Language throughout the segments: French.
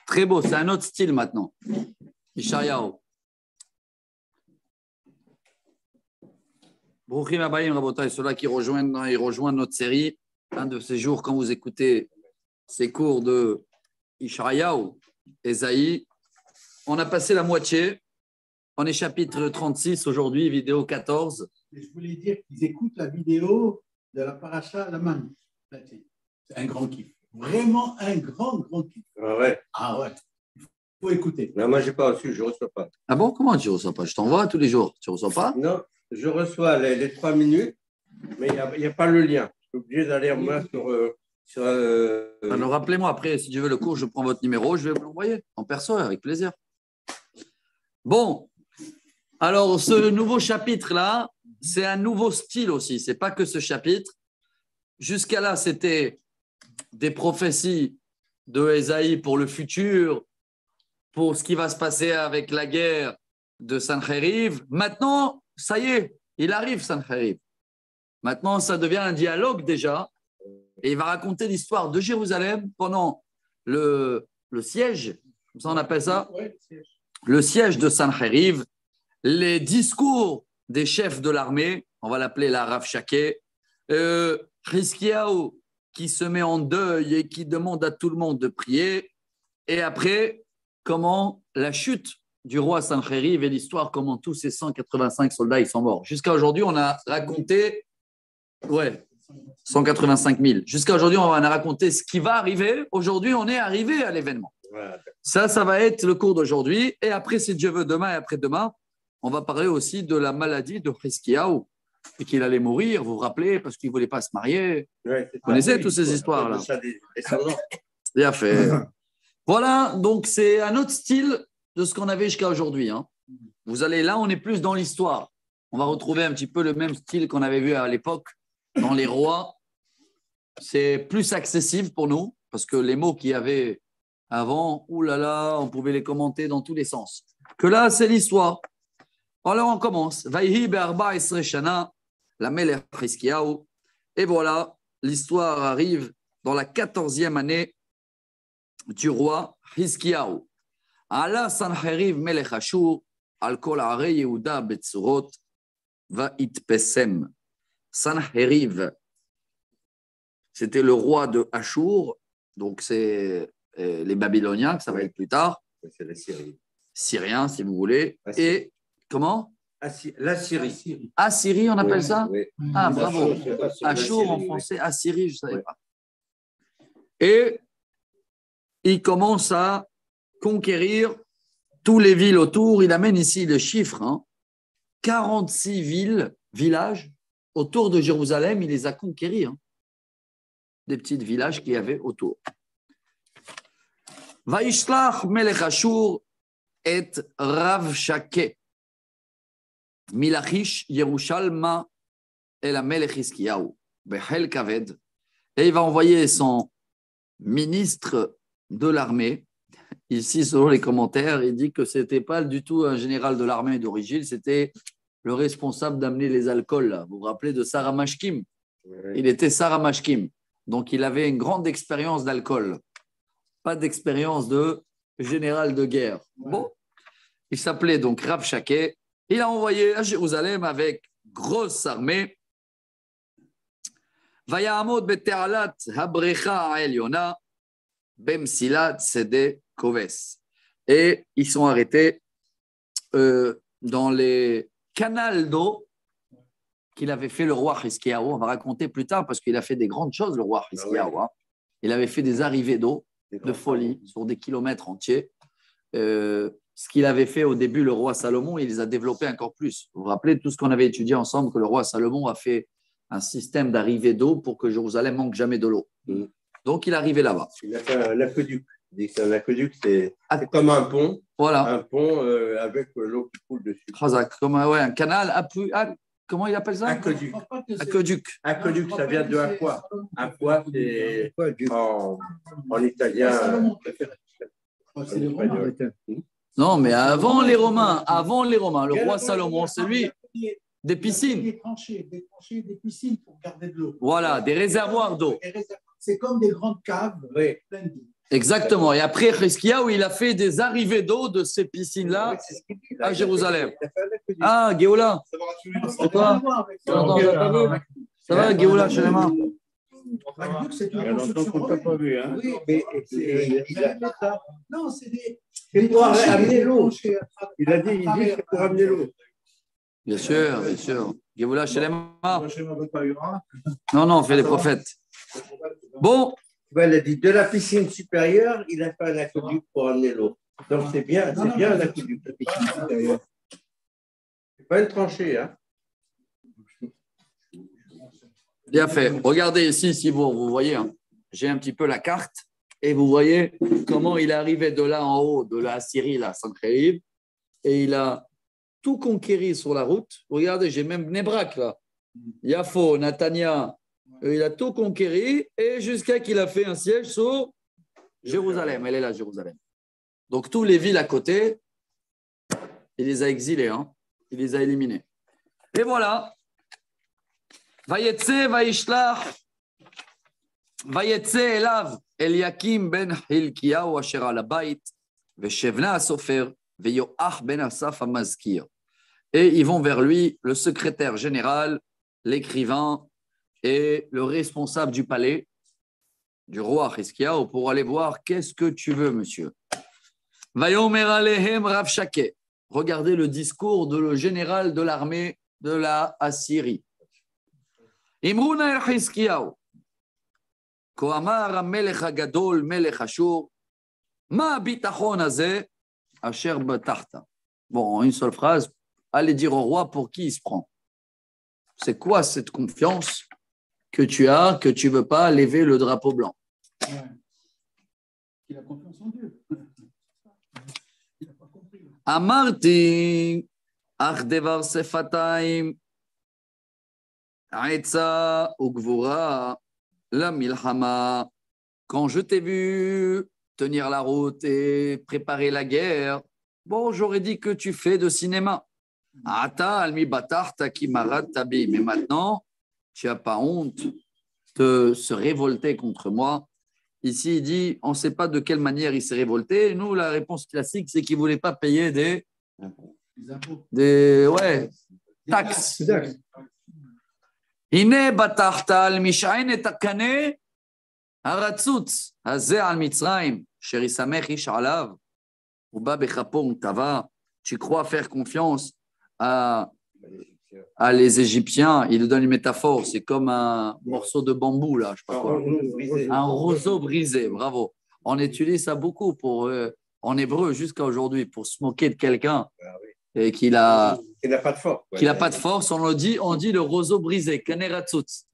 Très beau, c'est un autre style maintenant. Ishayahu. Brouchim Abayim Rabotai, ceux-là qui rejoignent notre série, un de ces jours quand vous écoutez ces cours de Ishayahu, Esaïe. On a passé la moitié. On est chapitre 36 aujourd'hui, vidéo 14. Et je voulais dire qu'ils écoutent la vidéo de la paracha Laman. C'est un grand kiff. Vraiment un grand kiff. Ah ouais. Ah ouais. Il faut écouter. Non, moi, je n'ai pas reçu, je ne reçois pas. Ah bon, comment tu ne reçois pas? Je t'envoie tous les jours. Tu ne reçois pas? Non, je reçois les 3 minutes, mais il n'y a pas le lien. Je suis obligé d'aller moi sur Alors rappelez-moi après, si tu veux le cours, je prends votre numéro, je vais vous l'envoyer en perso, avec plaisir. Bon, alors ce nouveau chapitre-là, c'est un nouveau style aussi. Ce n'est pas que ce chapitre. Jusqu'à là, c'était des prophéties de Ésaïe pour le futur, pour ce qui va se passer avec la guerre de Sancheriv. Maintenant, ça y est, il arrive Sancheriv. Maintenant, ça devient un dialogue déjà. Et il va raconter l'histoire de Jérusalem pendant le siège, comme ça on appelle ça, le siège de Sancheriv, les discours des chefs de l'armée, on va l'appeler la Rav Shaké, Hiskiyahu qui se met en deuil et qui demande à tout le monde de prier, et après, comment la chute du roi Sancheriv et l'histoire, comment tous ces 185 soldats ils sont morts. Jusqu'à aujourd'hui, on a raconté, 185 000. Jusqu'à aujourd'hui, on a raconté ce qui va arriver. Aujourd'hui, on est arrivé à l'événement. Voilà. Ça va être le cours d'aujourd'hui. Et après, si Dieu veut, demain et après-demain, on va parler aussi de la maladie de Hiskiyahu et qu'il allait mourir, vous vous rappelez, parce qu'il ne voulait pas se marier. Ouais, Vous connaissez toutes ces histoires-là. Bien fait. Voilà, donc c'est un autre style de ce qu'on avait jusqu'à aujourd'hui. Hein. Vous allez là, on est plus dans l'histoire. On va retrouver un petit peu le même style qu'on avait vu à l'époque dans les rois. C'est plus accessible pour nous, parce que les mots qu'il y avait avant, oulala, on pouvait les commenter dans tous les sens. Que là, c'est l'histoire. Alors, on commence. Vayhi be'arba esre shana, la melech Hiskiyahu. Et voilà, l'histoire arrive dans la 14e année du roi Hiskiyahu. Ala Sancheriv melech Ashur, al kol ha'arei Yehuda betzurot, va'itpesem. Sancheriv, c'était le roi de Ashur, donc c'est les Babyloniens, que ça va être plus tard. C'est la Syrie. Syriens, si vous voulez. Et comment? La Syrie. Assyrie, on appelle ça? Oui. Ah, bravo. Ashur en français, Assyrie, je ne savais pas. Et il commence à conquérir tous les villes autour. Il amène ici le chiffre, 46 villages autour de Jérusalem, il les a conquéris. Des petits villages qu'il y avait autour. Vaishlach melech Ashur et Rav Shaké Milachish Yerushalma el Melech Hiskiyahu Behel Kaved. Et il va envoyer son ministre de l'armée. Ici, selon les commentaires, il dit que ce n'était pas du tout un général de l'armée d'origine, c'était le responsable d'amener les alcools. Là. Vous vous rappelez de Sarah Mashkim? Il était Sarah Mashkim. Donc, il avait une grande expérience d'alcool. Pas d'expérience de général de guerre. Bon, il s'appelait donc Rav Shaké. Il a envoyé à Jérusalem avec grosse armée. Vayahamod bete'alat habrecha ha'elyona bemsilat sede koves. Et ils sont arrêtés dans les canals d'eau qu'il avait fait le roi Hiskiyahu. On va raconter plus tard parce qu'il a fait des grandes choses, le roi Hiskiyahu. Il avait fait des arrivées d'eau de folie sur des kilomètres entiers. Ce qu'il avait fait au début, le roi Salomon, il les a développés encore plus. Vous vous rappelez tout ce qu'on avait étudié ensemble, que le roi Salomon a fait un système d'arrivée d'eau pour que Jérusalem manque jamais de l'eau. Donc, il arrivait là-bas. Il a fait un aqueduc. Il dit que c'est un aqueduc, c'est comme un pont. Voilà. Un pont avec l'eau qui coule dessus. Comme un canal. Comment il appelle ça? Aqueduc. Aqueduc. Aqueduc, ça vient de aqua. Aqua, c'est en italien. Non, mais avant les Romains, le roi Salomon, c'est lui. Des piscines. Des tranchées, des piscines pour garder de l'eau. Voilà, des réservoirs d'eau. C'est comme des grandes caves pleines d'eau. Exactement. Et après, Hiskiyahu, il a fait des arrivées d'eau de ces piscines-là Ouais, c'est ce qu'il dit, là. à Jérusalem. Il a fait un aqueduc. Ah, Géoula. Et toi? Ça va, Géoula, Shalema? C'est Il y a une longtemps construction qu'on ne t'a pas vu. Hein. Oui, mais non, c'est des. C'est pour amener l'eau. Il a dit, c'est pour amener l'eau. Bien sûr, bien sûr. Géoula, Shalema? Non, non, on fait les prophètes. Bon. Ouais, il a dit de la piscine supérieure, il a fait un aqueduc pour amener l'eau. Donc c'est bien un aqueduc, la piscine supérieure. C'est pas une tranchée, hein. Bien fait. Regardez ici, si vous voyez, hein, j'ai un petit peu la carte et vous voyez comment il est arrivé de là en haut, de la Syrie, là, Saint-Khérib, et il a tout conquéri sur la route. Regardez, j'ai même Nebrak là, Yafo, Natania, il a tout conquéri et jusqu'à qu'il a fait un siège sur Jérusalem. Elle est là, Jérusalem. Donc, tous les villes à côté, il les a exilés, hein, il les a éliminés. Et voilà. Vayetse vaishlach vayetse elav Eliakim ben Hilkiyahu asher al habayit veshevna hasofer veyoach ben Asaf hamazkir. Et ils vont vers lui, le secrétaire général, l'écrivain et le responsable du palais du roi Hiskiyahu pour aller voir qu'est-ce que tu veux, monsieur. Vayomer alehem Rav Shakeh. Regardez le discours de le général de l'armée de la Assyrie. Imruna el Hiskiyahu. Koamar ha-melech ha-gadol melech Ashur. Ma bitachon hazeh asher batachta. Bon, en une seule phrase, allez dire au roi pour qui il se prend. C'est quoi cette confiance que tu as, que tu ne veux pas lever le drapeau blanc? Il a confiance en Dieu. Il n'a pas compris. Amarti, ach devar sefataim, aetza ugvura, la milhama. Quand je t'ai vu tenir la route et préparer la guerre, bon, j'aurais dit que tu fais de cinéma. Ata almi batar taki marat tabi. Mais maintenant, tu n'as pas honte de se révolter contre moi. Ici, il dit, on ne sait pas de quelle manière il s'est révolté. Nous, la réponse classique, c'est qu'il ne voulait pas payer des taxes. Hine batarta al mishain et akane haratzutz hazeh al mitzrayim sherisamech ish alav uba bechapo tava. Tu crois faire confiance à les Égyptiens? Il donne une métaphore, c'est comme un morceau de bambou, là, je sais pas quoi. Un roseau brisé, bravo. On utilise ça beaucoup en hébreu jusqu'à aujourd'hui pour se moquer de quelqu'un et qu'il n'a pas de force. Qu'il n'a pas de force, on dit le roseau brisé, kaneratzutz.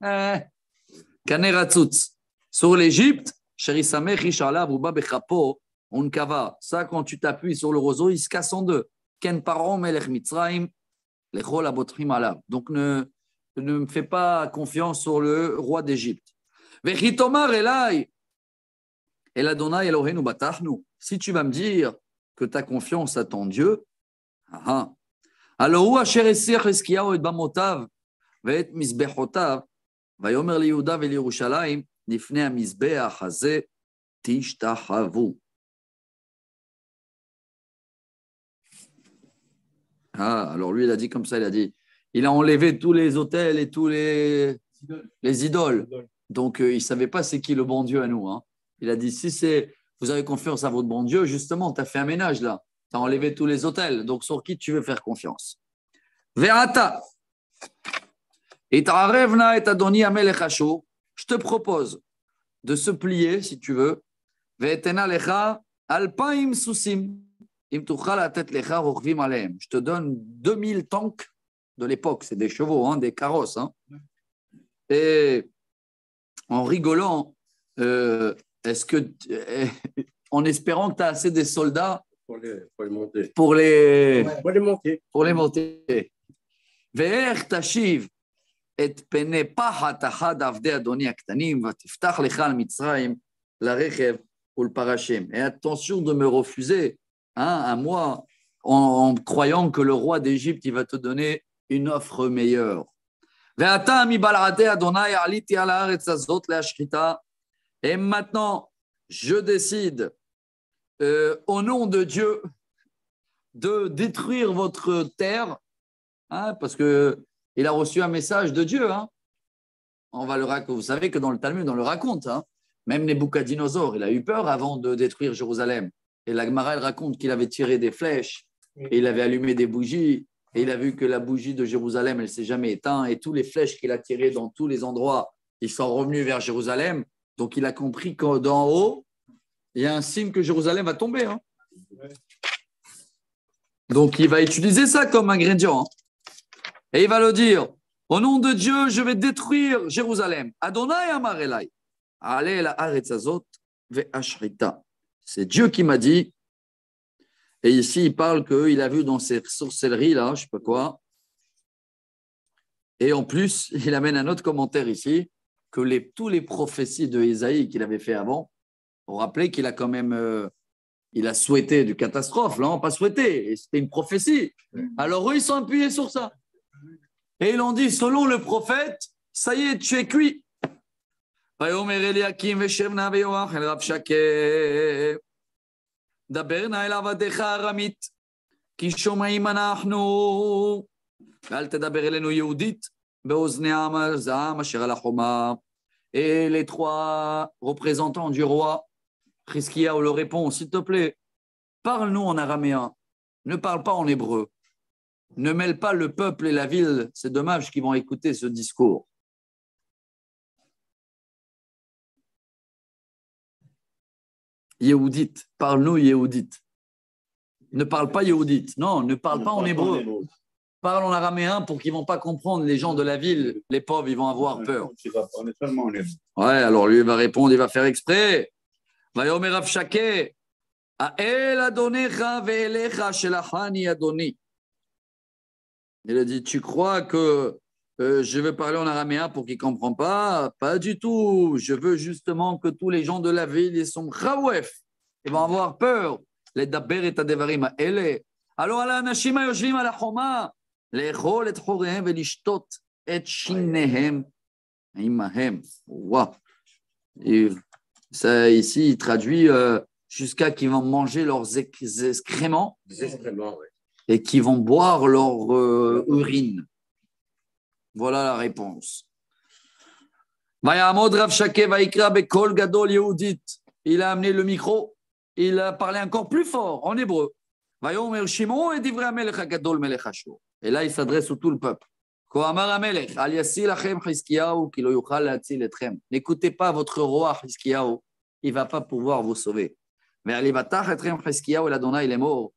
Kaneratzutz. Sur l'Égypte, Sherisamech Ishalav ou Babechapo, on kava. Ça, quand tu t'appuies sur le roseau, il se casse en deux. Ken parom melech Mitzrayim. Donc, ne me fais pas confiance sur le roi d'Égypte. Si tu vas me dire que tu as confiance à ton Dieu, alors alors lui, il a dit comme ça, il a enlevé tous les autels et tous les idoles. Donc, il ne savait pas c'est qui le bon Dieu à nous. Hein. Il a dit, si vous avez confiance à votre bon Dieu, justement, tu as fait un ménage là. Tu as enlevé tous les autels. Donc, sur qui tu veux faire confiance? Ve'ata. Et ta'arevna et adoni amelech Ashur. Je te propose de se plier, si tu veux. Ve'etena lecha alpaim susim. Je te donne 2000 tanks de l'époque, c'est des chevaux, hein, des carrosses. Hein. Et en rigolant, en espérant que tu as assez des soldats pour les monter. Pour les monter. Ve'er tashiv et pene pahat achad avdei adoni aktanim vatiftach lecha al Mitzrayim larechev ulparashem. Et attention de me refuser. À moi, en croyant que le roi d'Égypte il va te donner une offre meilleure. Et maintenant, je décide au nom de Dieu de détruire votre terre, hein, parce qu'il a reçu un message de Dieu. Hein. On va vous savez que dans le Talmud, on le raconte. Hein. Même Nebuchadnezzar, il a eu peur avant de détruire Jérusalem. Et la Gemara, elle raconte qu'il avait tiré des flèches et il avait allumé des bougies. Et il a vu que la bougie de Jérusalem, elle ne s'est jamais éteinte. Et tous les flèches qu'il a tirées dans tous les endroits, ils sont revenus vers Jérusalem. Donc, il a compris que d'en haut, il y a un signe que Jérusalem va tomber. Hein. Donc, il va utiliser ça comme ingrédient. Hein. Et il va le dire, au nom de Dieu, je vais détruire Jérusalem. Adonai Amar Elai. Allez la Aretzazot ve'ashrita. C'est Dieu qui m'a dit. Et ici, il parle qu'il a vu dans ces sorcelleries-là, je ne sais pas quoi. Et en plus, il amène un autre commentaire ici, que tous les prophéties de Isaïe qu'il avait fait avant, on rappelait qu'il a quand même, il a souhaité du catastrophe, là, pas souhaité, et c'était une prophétie. Alors eux, ils sont appuyés sur ça. Et ils ont dit, selon le prophète, ça y est, tu es cuit. דברנה אל עבדיך ארמית, כי שומעים אנחנו, ואל תדבר אלינו יהודית, באוזני העם אשר על החומה. Et les trois représentants du roi, Chizkiyahu leur répond, s'il te plaît, parle-nous en araméen, ne parle pas en hébreu, ne mêle pas le peuple et la ville, c'est dommage qu'ils vont écouter ce discours. Yehudite, parle-nous Yehudite. Ne parle pas Yehudite. Non, ne parle pas en hébreu. Parle en araméen pour qu'ils ne vont pas comprendre. Les gens de la ville, les pauvres, ils vont avoir peur. Ouais, alors lui, il va répondre, il va faire exprès. Vayomer Rav Shakeh, Ha'el Adonecha ve'elecha shelachani Adoni. Il a dit, tu crois que je veux parler en araméen pour qu'il ne comprenne pas? Pas du tout. Je veux justement que tous les gens de la ville, ils sont rawef. Ils vont avoir peur. Les daber et tadevarim ele. Alors, ala anashim yoshvim ala choma, le'echol et chorehem ve'lishtot et shinehem imahem. Waouh. Ça, ici, il traduit jusqu'à qu'ils vont manger leurs excréments. Des excréments, oui. Et qui vont boire leur urine. Voilà la réponse. Il a amené le micro, il a parlé encore plus fort en hébreu. Et là, il s'adresse à tout le peuple. N'écoutez pas votre roi Chizkiyahu, il ne va pas pouvoir vous sauver. Mais il est mort.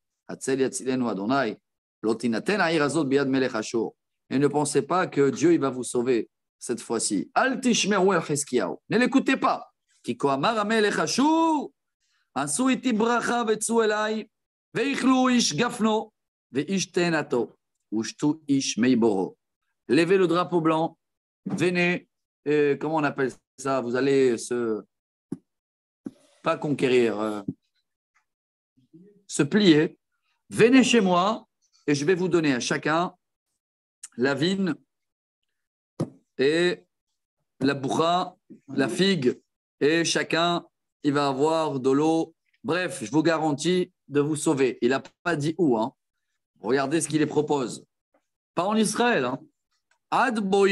Et ne pensez pas que Dieu il va vous sauver cette fois-ci. Ne l'écoutez pas. Levez le drapeau blanc. Venez. Comment on appelle ça? Vous allez pas conquérir, se plier. Venez chez moi et je vais vous donner à chacun la vigne et la bourra, la figue, et chacun, il va avoir de l'eau. Bref, je vous garantis de vous sauver. Il n'a pas dit où. Hein. Regardez ce qu'il les propose. Pas en Israël. Hein. Ad boi,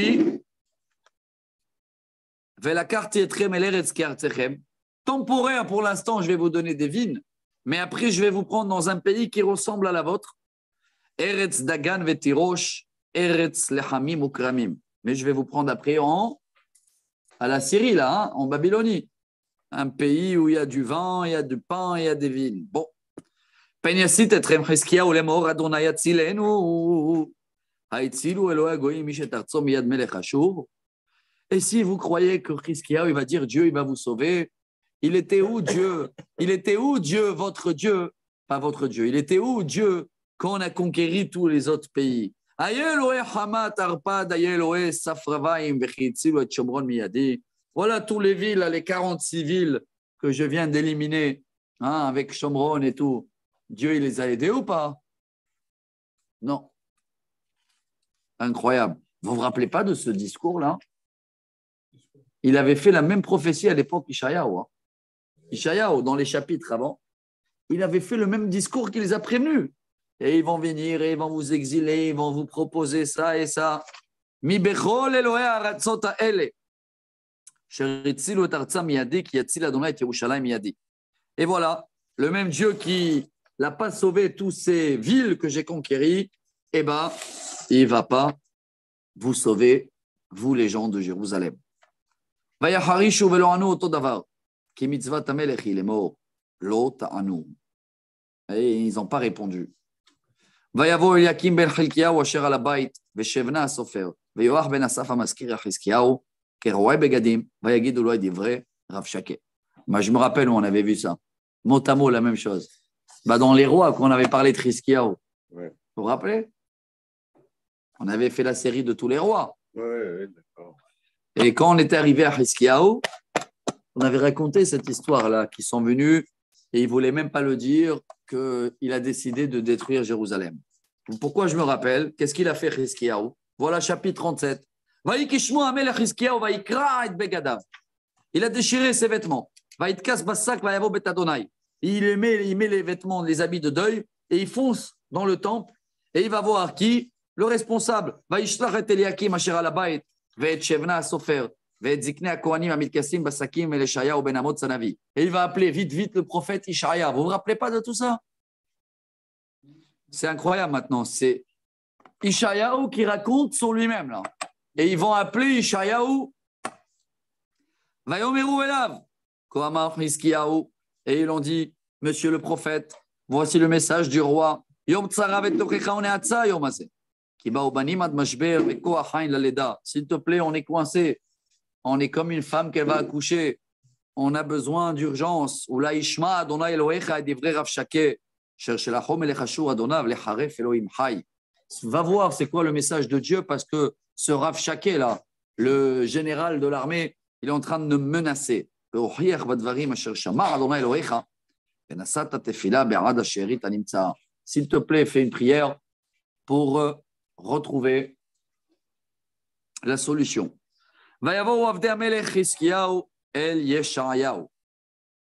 temporaire pour l'instant, je vais vous donner des vignes. Mais après, je vais vous prendre dans un pays qui ressemble à la vôtre. Eretz Dagan vetirosh, Eretz lechamim ukramim. Mais je vais vous prendre après à la Syrie, là, hein, en Babylonie. Un pays où il y a du vin, il y a du pain, il y a des vignes. Bon. Penyasit etrem Chizkiyahu lemor Adonai yatzilenu. Haitzilu Elohe hagoyim mishet artzo miyad melech Ashur. Et si vous croyez que Chizkiyahu, il va dire Dieu, il va vous sauver, il était où Dieu? Il était où Dieu, votre Dieu? Pas votre Dieu. Il était où Dieu quand on a conquéri tous les autres pays? Voilà tous les villes, les 46 villes que je viens d'éliminer, hein, avec Shomron et tout. Dieu, il les a aidés ou pas? Non. Incroyable. Vous ne vous rappelez pas de ce discours-là? Il avait fait la même prophétie à l'époque d'Ishayahu. Hein. Ishayahu, dans les chapitres avant, il avait fait le même discours qu'il les a prévenus. Et ils vont venir, et ils vont vous exiler, ils vont vous proposer ça et ça. Mi bechol Elohei haratzot ha'ele. Sheritzilu et artza miyadi, ki yatzil Adonai et Yerushalayim miyadi. Et voilà, le même Dieu qui n'a pas sauvé toutes ces villes que j'ai conquéries, eh bien, il ne va pas vous sauver, vous les gens de Jérusalem. Vayaharishu velo anu oto davar, ki mitzvat hamelech il est mort, lo ta'anu. Et ils n'ont pas répondu. ויבוא אליקים בן חלקיהו אשר על הבית, ושבנה הסופר, ויואח בן אסף המזכיר יחזקיהו, כרועי בגדים, ויגידו לו את דברי רב שקה. Moi, je me rappelle où on avait vu ça. Mot à mot, la même chose. Bah, dans les rois, quand on avait parlé de Chizkiyahu. Ouais. Vous vous rappelez? On avait fait la série de tous les rois. Ouais, d'accord. Et quand on était arrivé à Chizkiyahu, on avait raconté cette histoire-là, qu'ils sont venus et ils ne voulaient même pas le dire, qu'il a décidé de détruire Jérusalem. Pourquoi je me rappelle? Qu'est-ce qu'il a fait Chizkiyahu? Voilà, chapitre 37. Il a déchiré ses vêtements. Il met les vêtements, les habits de deuil, et il fonce dans le temple, et il va voir qui? Le responsable. Et il va appeler vite le prophète Ishaïa. Vous ne vous rappelez pas de tout ça? C'est incroyable maintenant. C'est Ishaïaou qui raconte sur lui-même là. Et ils vont appeler Ishaïaou. Vayomeru elav. Koamar Hiskiyahu. Et ils ont dit, monsieur le prophète, voici le message du roi. Yom tsaravet tokecha oneatsa yom hazeh. Ki ba'u banim ad mashber vekoach hain laleda. S'il te plaît, on est coincé. On est comme une femme qui va accoucher. On a besoin d'urgence. Oula ishma Adonai Elohecha et divrei Rav Shakeh. Va voir c'est quoi le message de Dieu parce que ce Rav Shakeh là, le général de l'armée, il est en train de me menacer. S'il te plaît, fais une prière pour retrouver la solution.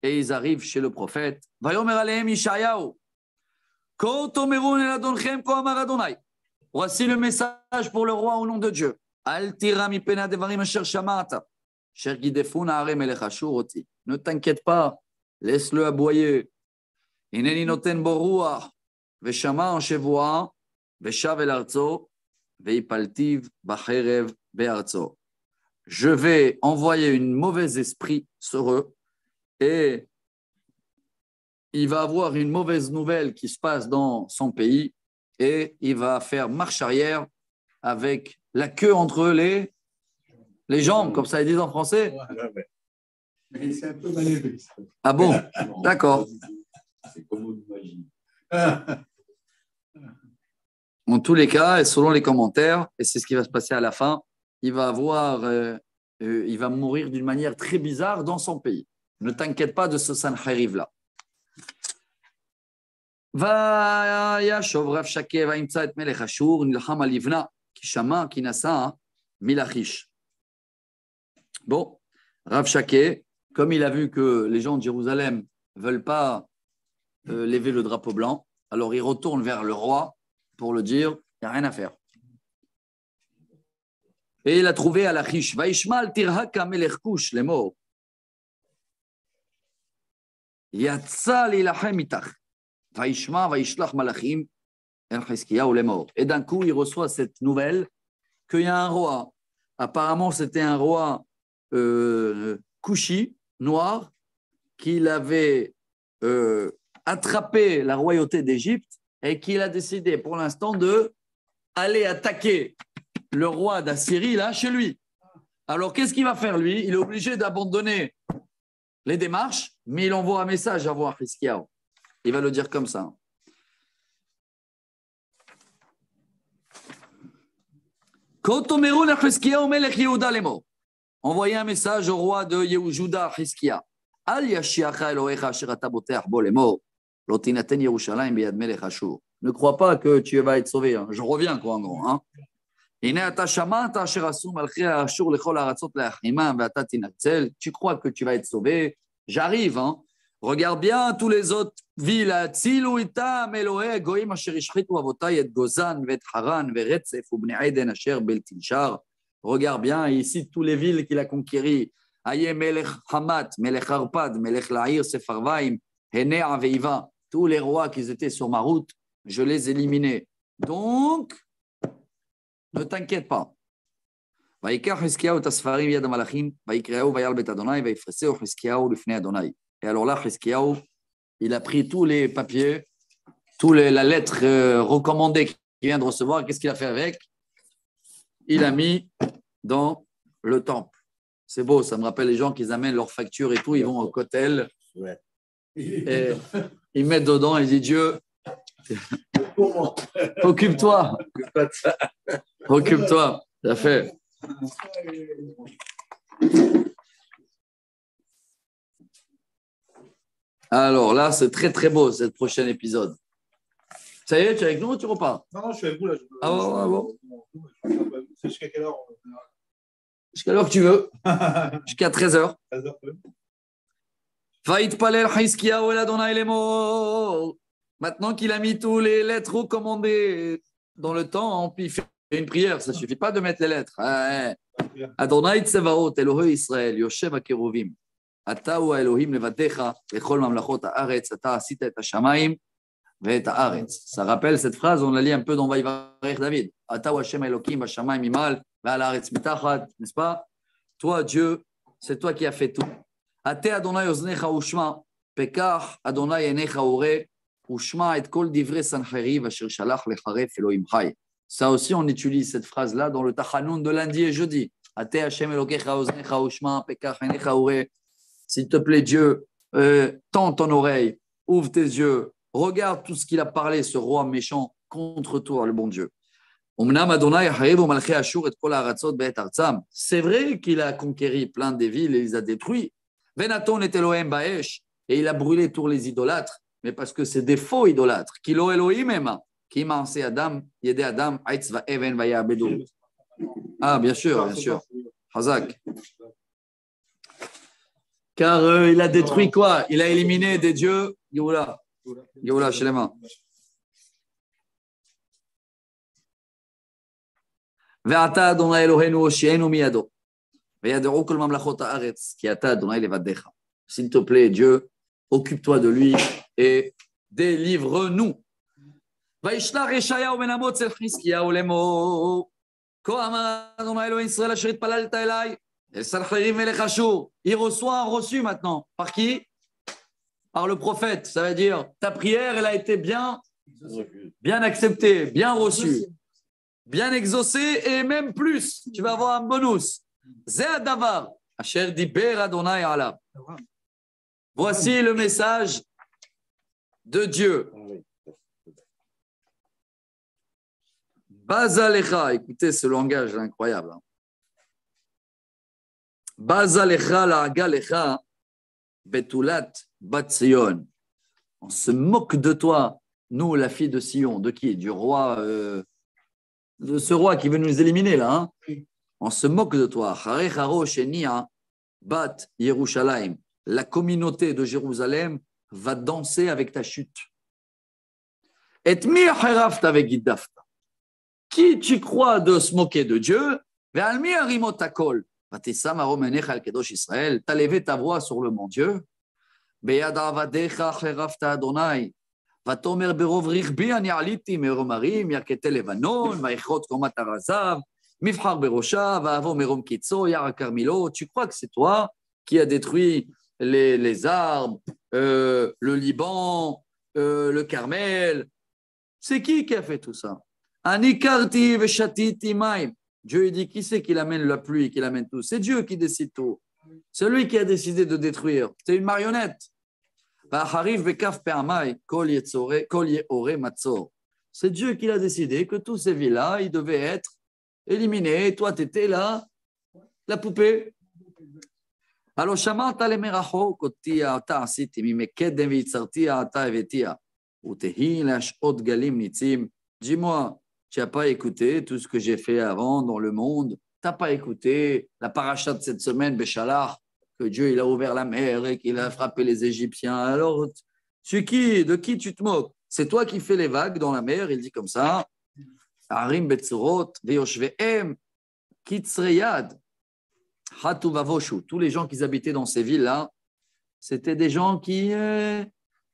Et ils arrivent chez le prophète. Voici le message pour le roi au nom de Dieu. Ne t'inquiète pas, laisse-le aboyer. Je vais envoyer une mauvaise esprit sur eux et il va avoir une mauvaise nouvelle qui se passe dans son pays et il va faire marche arrière avec la queue entre les jambes, comme ça ils disent en français. Mais c'est un peu mal élevé. Ah bon? D'accord. C'est comme on imagine. En tous les cas, et selon les commentaires, et c'est ce qui va se passer à la fin, il va mourir d'une manière très bizarre dans son pays. Ne t'inquiète pas de ce Sancheriv-là. וישוב רב שקה וימצא את מלך אשור נלחם על לבנה כי שמע כי נסע מלכיש. Bon, Rav Shakeh, comme il a vu que les gens de Jérusalem ne veulent pas lever le drapeau blanc, alors il retourne vers le roi pour le dire, il n'y a rien à faire. Et il a trouvé à Lachish, Vaishmal tirhaka melech Kush lemor. Yatsa lilachem itach. Vaishma vaishlach malachim el Chizkiyahu lemor. Et d'un coup, il reçoit cette nouvelle qu'il y a un roi. Apparemment, c'était un roi Kushi, noir, qu'il avait attrapé la royauté d'Égypte et qu'il a décidé pour l'instant d'aller attaquer le roi d'Assyrie là chez lui. Alors qu'est-ce qu'il va faire lui? Il est obligé d'abandonner les démarches, mais il envoie un message à voir Chizkiyahu. Il va le dire comme ça. Envoyez un message au roi de Yehuda, Chizkiya. Ne crois pas que tu vas être sauvé. Hein. Je reviens, quoi, en gros. Hein. Tu crois que tu vas être sauvé. J'arrive. Hein. Regarde bien tous les autres villes. Tzilu itam Elohei goyim asher ishchitu avotai et Gozan vet Haran veretzef ubnei Eden asher bel Tinshar. Regarde bien, il cite toutes les villes qu'il a conquéries. Aye Melech Hamat, Melech Arpad, Melech Laïr, Sepharvaim, Henea Veiva. Tous les rois qui étaient sur ma route, je les éliminais. Donc, ne t'inquiète pas. ויקח חזקיהו את הספרים מיד המלאכים, ויקראו ויעל בית אדוני, ויפרסהו חזקיהו לפני אדוני. Et alors là, Chizkiyahu, il a pris tous les papiers, la lettre recommandée qu'il vient de recevoir. Qu'est-ce qu'il a fait avec? Il a mis dans le temple. C'est beau, ça me rappelle les gens qui amènent leurs factures et tout, ils vont au Kotel, et ils mettent dedans et ils disent Dieu, occupe-toi, occupe-toi, ça fait. Alors là, c'est très très beau, ce prochain épisode. Ça y est, tu es avec nous ou tu repars? Non, je suis avec vous là. Ah bon. C'est jusqu'à quelle heure? Jusqu'à l'heure que tu veux. Jusqu'à 13h. 13h. Vaïtpalel Chizkiyahu el Adonai lemor. Maintenant qu'il a mis tous les lettres recommandées dans le temps, puis il fait une prière. Ça ne suffit pas de mettre les lettres. Adonai Tsevaot, Elohei Israël, Yoshev HaKeruvim. אתה הוא האלוהים לבדיך לכל ממלכות הארץ, אתה עשית את השמיים ואת הארץ. Ça rappelle cette phrase, on la lit un peu dans Vaïvarech David. אתה הוא השם האלוקים בשמיים ממעל ועל הארץ מתחת, n'est-ce pas? Toi, Dieu, c'est toi qui as fait tout. אתה אדוני אוזניך ושמע, פקח אדוני עיניך וראה, ושמע את כל דברי סנחריב אשר שלח לחרף אלוהים חי. Ça aussi, on utilise cette phrase-là dans le Tachanoun de lundi et jeudi. אתה השם אלוקיך אוזניך ושמע, פקח עיניך וראה. S'il te plaît, Dieu, tends ton oreille, ouvre tes yeux, regarde tout ce qu'il a parlé, ce roi méchant, contre toi, le bon Dieu. C'est vrai qu'il a conquéri plein des villes et il les a détruits. Et il a brûlé tous les idolâtres, mais parce que c'est des faux idolâtres. Ah, bien sûr, bien sûr. Hazak. Car il a détruit quoi? Il a éliminé des dieux. Youla. Youla, Shelema. ואתה אדוני אלוהינו הושיענו מידו וידעו כל ממלכות הארץ כי אתה אדוני לבדך. S'il te plaît, Dieu, occupe-toi de lui et délivre-nous. וישלח ישעיהו בן אמוץ אל חזקיהו לאמור כה אמר אדוני אלוהי ישראל אשר התפללת אליי אל סנחריב מלך אשור. Il reçoit un reçu maintenant. Par qui? Par le prophète. Ça veut dire ta prière, elle a été bien acceptée, bien reçue, bien exaucée et même plus. Tu vas avoir un bonus. Zé Adavar, Asher Diber Adonai Alav. Voici le message de Dieu. Bazalecha, écoutez ce langage incroyable. Bazalecha la galecha betulat bat Sion. On se moque de toi, nous, la fille de Sion. De qui? Du roi, de ce roi qui veut nous éliminer là. Hein? On se moque de toi. Charecharo shenia bat Yerushalayim. La communauté de Jérusalem va danser avec ta chute. Et mi harafta avec Giddafta. Qui tu crois de se moquer de Dieu? Ve'al mi harimot hakol. Vatissam arom enecha al kedosh Israël. T'as levé ta voix sur le mon Dieu. ביד עבדיך חרפת אדוני, ותאמר ברוב רכבי אני עליתי מרום הרים, ירכתי לבנון, ויכרות קומת הר הזהב, מבחר בראשה, ואבוא מרום קיצו, יער הכרמלות. Tu crois que c'est toi qui a détruit les arbres, le Liban, le Carmel? C'est qui a fait tout ça? Ani karti veshatiti maim. Dieu dit qui c'est qui amène la pluie, qui amène tout? C'est Dieu qui décide tout. C'est lui qui a décidé de détruire. C'est une marionnette. C'est Dieu qui a décidé que tous ces villes-là, ils devaient être éliminés. Et toi, tu étais là, la poupée. Alors, dis-moi, tu n'as pas écouté tout ce que j'ai fait avant dans le monde? Tu n'as pas écouté la paracha de cette semaine, Béchalach, que Dieu il a ouvert la mer et qu'il a frappé les Égyptiens. Alors, de qui tu te moques? C'est toi qui fais les vagues dans la mer. Il dit comme ça. Arim Betzorot, Veyoshvehem, Kitzreyad, Hatu Vavoshu. Tous les gens qui habitaient dans ces villes-là, c'était des gens qui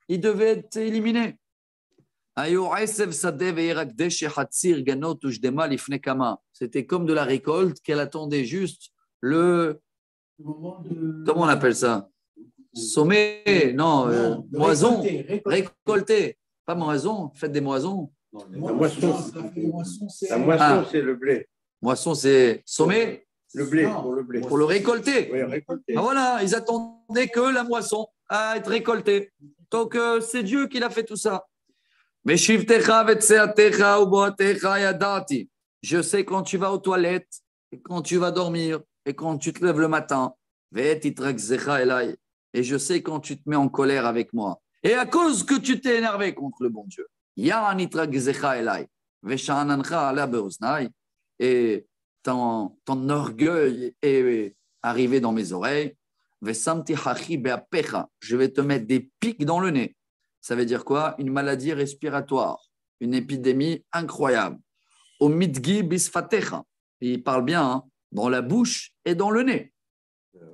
ils devaient être éliminés. C'était comme de la récolte qu'elle attendait juste le. Comment on appelle ça? Sommet, non, moisson. Récolter. Pas moisson, faites des moissons. La moisson, c'est le blé. Moisson, c'est sommet. Le blé, pour le blé. Pour le récolter. Oui, récolter. Ah, voilà, ils attendaient que la moisson à être récoltée. Donc, c'est Dieu qui a fait tout ça. Je sais quand tu vas aux toilettes, et quand tu vas dormir, et quand tu te lèves le matin. Et je sais quand tu te mets en colère avec moi. Et à cause que tu t'es énervé contre le bon Dieu. Et ton orgueil est arrivé dans mes oreilles. Je vais te mettre des pics dans le nez. Ça veut dire quoi? Une maladie respiratoire, une épidémie incroyable. Au midgi bisfatecha. Il parle bien, hein, dans la bouche et dans le nez.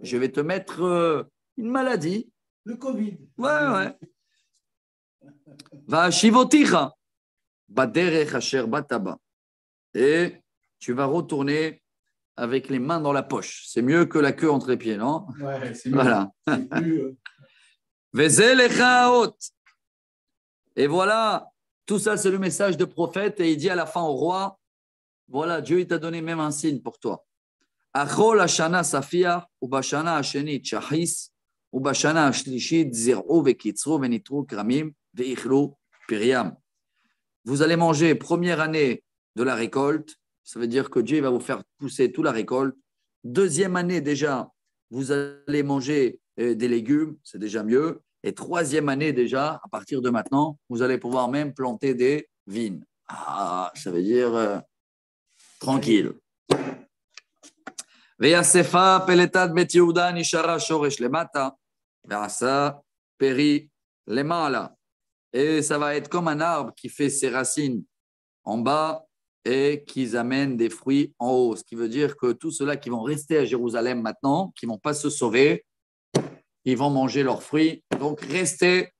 Je vais te mettre une maladie. Le Covid. Ouais. Va shivoticha. Baderech asher bataba. Et tu vas retourner avec les mains dans la poche. C'est mieux que la queue entre les pieds, non? Ouais, c'est mieux. Voilà. Et voilà, tout ça, c'est le message de prophète. Et il dit à la fin au roi, voilà, Dieu il t'a donné même un signe pour toi. Achol hashana safia, ubashana hashenit shahis, ubashana hashlishit zir'u vekitzru venitru kramim veichlu piriam. Vous allez manger première année de la récolte. Ça veut dire que Dieu va vous faire pousser toute la récolte. Deuxième année déjà, vous allez manger des légumes, c'est déjà mieux. Et troisième année déjà, à partir de maintenant, vous allez pouvoir même planter des vignes. Ah, ça veut dire tranquille. Veyasefa peletat bet Yehuda nishara shoresh lemata, veasa peri lemala. Et ça va être comme un arbre qui fait ses racines en bas et qui amènent des fruits en haut. Ce qui veut dire que tous ceux-là qui vont rester à Jérusalem maintenant, qui ne vont pas se sauver, ils vont manger leurs fruits. Donc, restez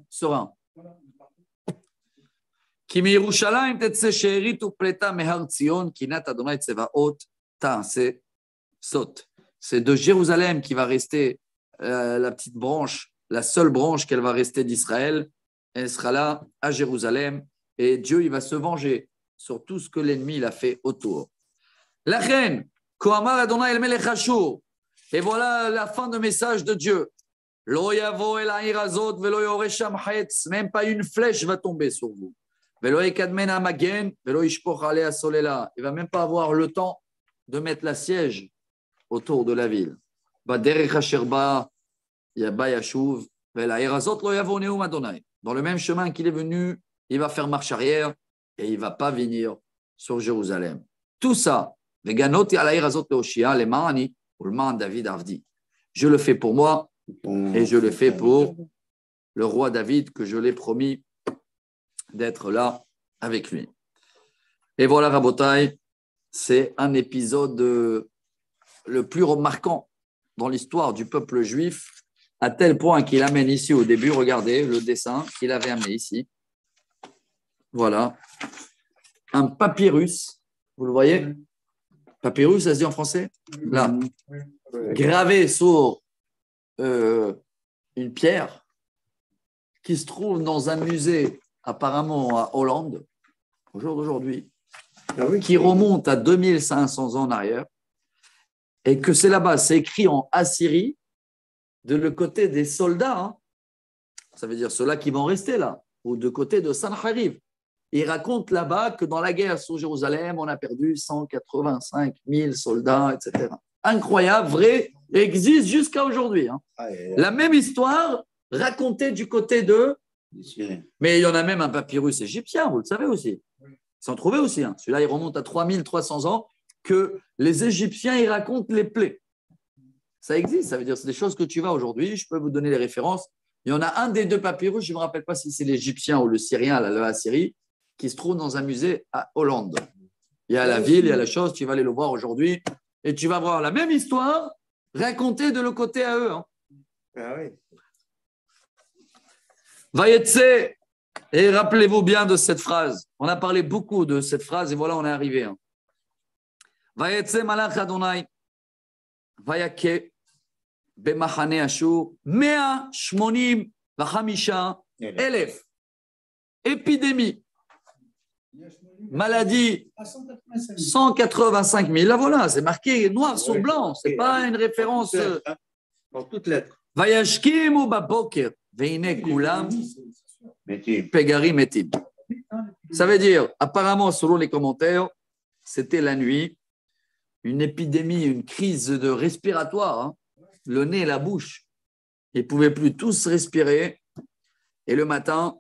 sereins. C'est de Jérusalem qui va rester la petite branche, la seule branche qu'elle va rester d'Israël. Elle sera là à Jérusalem et Dieu il va se venger sur tout ce que l'ennemi il a fait autour. La reine, Kohamar Adonai El Melech Ashur. Et voilà la fin de message de Dieu. Lo yavo el ha'ir hazot velo yoreh sham chetz. Même pas une flèche va tomber sur vous. Velo yekadmen ha'magen velo yishpoch alea solela. Il va même pas avoir le temps de mettre la siège autour de la ville. Baderech asher ba yaba yashuv vel ha'ir hazot lo yavo neum Adonai. Dans le même chemin qu'il est venu, il va faire marche arrière et il ne va pas venir sur Jérusalem. Tout ça, les ganoti al ha'ir hazot leoshia le ma'ani ou le ma'an David Avdi. Je le fais pour moi et je le fais pour le roi David que je l'ai promis d'être là avec lui. Et voilà, Rabotai, c'est un épisode le plus remarquant dans l'histoire du peuple juif, à tel point qu'il amène ici au début, regardez le dessin qu'il avait amené ici. Voilà, un papyrus, vous le voyez? Papyrus, ça se dit en français? Là, gravé sur une pierre qui se trouve dans un musée apparemment à Hollande, au jour d'aujourd'hui, qui remonte à 2500 ans en arrière, et que c'est là-bas, c'est écrit en Assyrie, de le côté des soldats, hein. Ça veut dire ceux-là qui vont rester là, ou de côté de Sancheriv. Il raconte là-bas que dans la guerre sur Jérusalem, on a perdu 185 000 soldats, etc. Incroyable, vrai, existe jusqu'à aujourd'hui. Hein. La même histoire racontée du côté de... Mais il y en a même un papyrus égyptien, vous le savez aussi. Ils s'en trouvaient aussi. Hein. Celui-là, il remonte à 3300 ans, que les Égyptiens, ils racontent les plaies. Ça existe, ça veut dire c'est des choses que tu vas aujourd'hui. Je peux vous donner les références. Il y en a un des deux papyrus, je ne me rappelle pas si c'est l'Égyptien ou le Syrien, le Assyrie, qui se trouve dans un musée à Hollande. Il y a la ville, il y a la chose, tu vas aller le voir aujourd'hui et tu vas voir la même histoire racontée de l'autre côté à eux. Hein. Ah oui. Vayetse, et rappelez-vous bien de cette phrase. On a parlé beaucoup de cette phrase et voilà, on est arrivé. Hein. Vayetse malach Adonai, vayake, במחנה אשור 185,000 épidémie, maladie 185 000. Là voilà, c'est marqué noir sur blanc, ce n'est pas une référence. En toutes lettres. וישכימו בבוקר והנה כולם פגרים מתים. Ça veut dire, apparemment, selon les commentaires, c'était la nuit, une épidémie, une crise de respiratoire. Hein. Le nez et la bouche. Ils ne pouvaient plus tous respirer. Et le matin,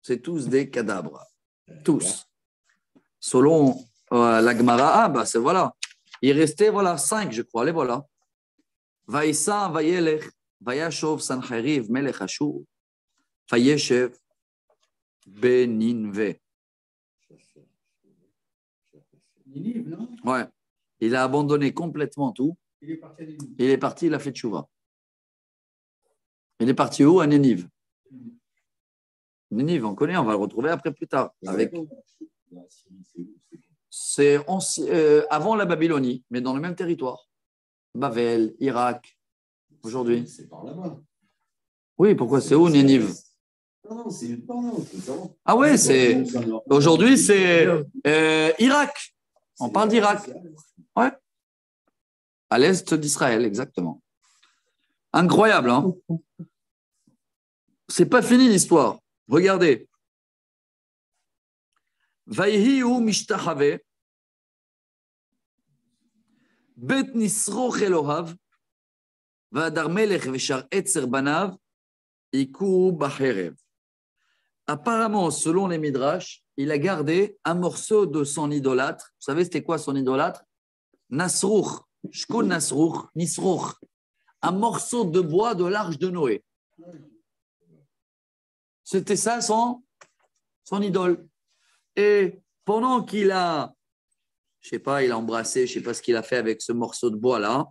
c'est tous des cadavres. Tous. Selon la Gemara, c'est voilà. Il restait 5, je crois. Allez, voilà. Vaïssa, Vayelech, Vayashov, Sancheriv, Melech Ashur, Vayeshev, Beninve. Ninive, non? Ouais. Il a abandonné complètement tout. Il est parti à Ninive. Il est parti, il a fait tchouva. Il est parti où? À Nénive. Nénive, on connaît, on va le retrouver après plus tard. C'est avant la Babylonie, mais dans le même territoire. Bavel, Irak, aujourd'hui. C'est par là-bas. Oui, pourquoi c'est où Nénive? Non, c'est par là. Ah ouais, c'est aujourd'hui c'est Irak. On parle d'Irak. Ouais. À l'est d'Israël, exactement. Incroyable, hein? C'est pas fini l'histoire. Regardez. Vayhiu mishtachave bet nisroch Elohav v'adar melech v'shar etzer banav iku b'cherev. Apparemment, selon les Midrash, il a gardé un morceau de son idolâtre. Vous savez, c'était quoi son idolâtre? Nasruch. Shkun Nasruch, Nisruch. Un morceau de bois de l'arche de Noé. C'était ça son idole. Et pendant qu'il a, je sais pas, il a embrassé, je sais pas ce qu'il a fait avec ce morceau de bois là.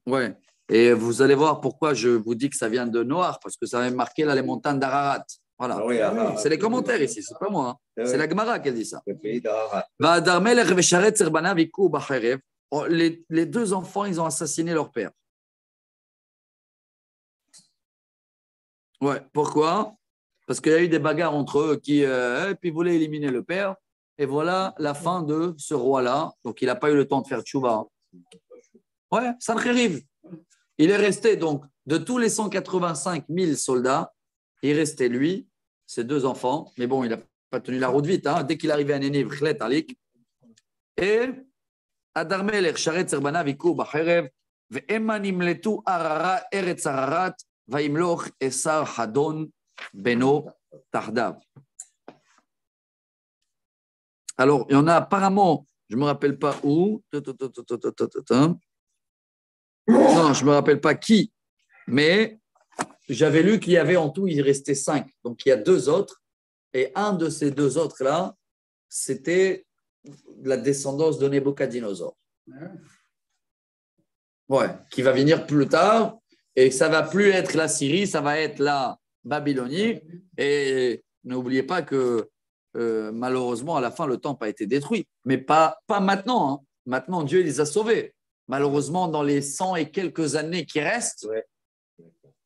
Ouais. Et vous allez voir pourquoi je vous dis que ça vient de Noir, parce que ça avait marqué là les montagnes d'Ararat. Voilà. Ah oui, c'est les commentaires ici, c'est pas moi. Hein. Ah c'est oui. la Gemara qui dit ça. Le pays d'Ararat. Les deux enfants, ils ont assassiné leur père. Ouais, pourquoi? Parce qu'il y a eu des bagarres entre eux qui puis voulaient éliminer le père. Et voilà la fin de ce roi-là. Donc, il n'a pas eu le temps de faire tchouva. Ouais, Sancheriv. Il est resté donc, de tous les 185 000 soldats, il restait lui, ses deux enfants. Mais bon, il n'a pas tenu la route vite. Hein. Dès qu'il arrivait à Nénive, Khlet Alik. Et Adar Melech, Sharet Serbana, Vikou, Bacherev, Ve'emanim letu Arara, Eretz Ararat, Vaimloch, Esar Hadon, Beno, Tardav. Alors, il y en a apparemment, je ne me rappelle pas où. Non, je ne me rappelle pas qui, mais j'avais lu qu'il y avait en tout, il restait 5. Donc, il y a 2 autres. Et un de ces 2 autres-là, c'était la descendance de Nebuchadnezzar. Ouais, qui va venir plus tard. Et ça ne va plus être la Syrie, ça va être la Babylonie. Et n'oubliez pas que malheureusement, à la fin, le temple a été détruit. Mais pas maintenant. Hein. Maintenant, Dieu les a sauvés. Malheureusement, dans les 100 et quelques années qui restent,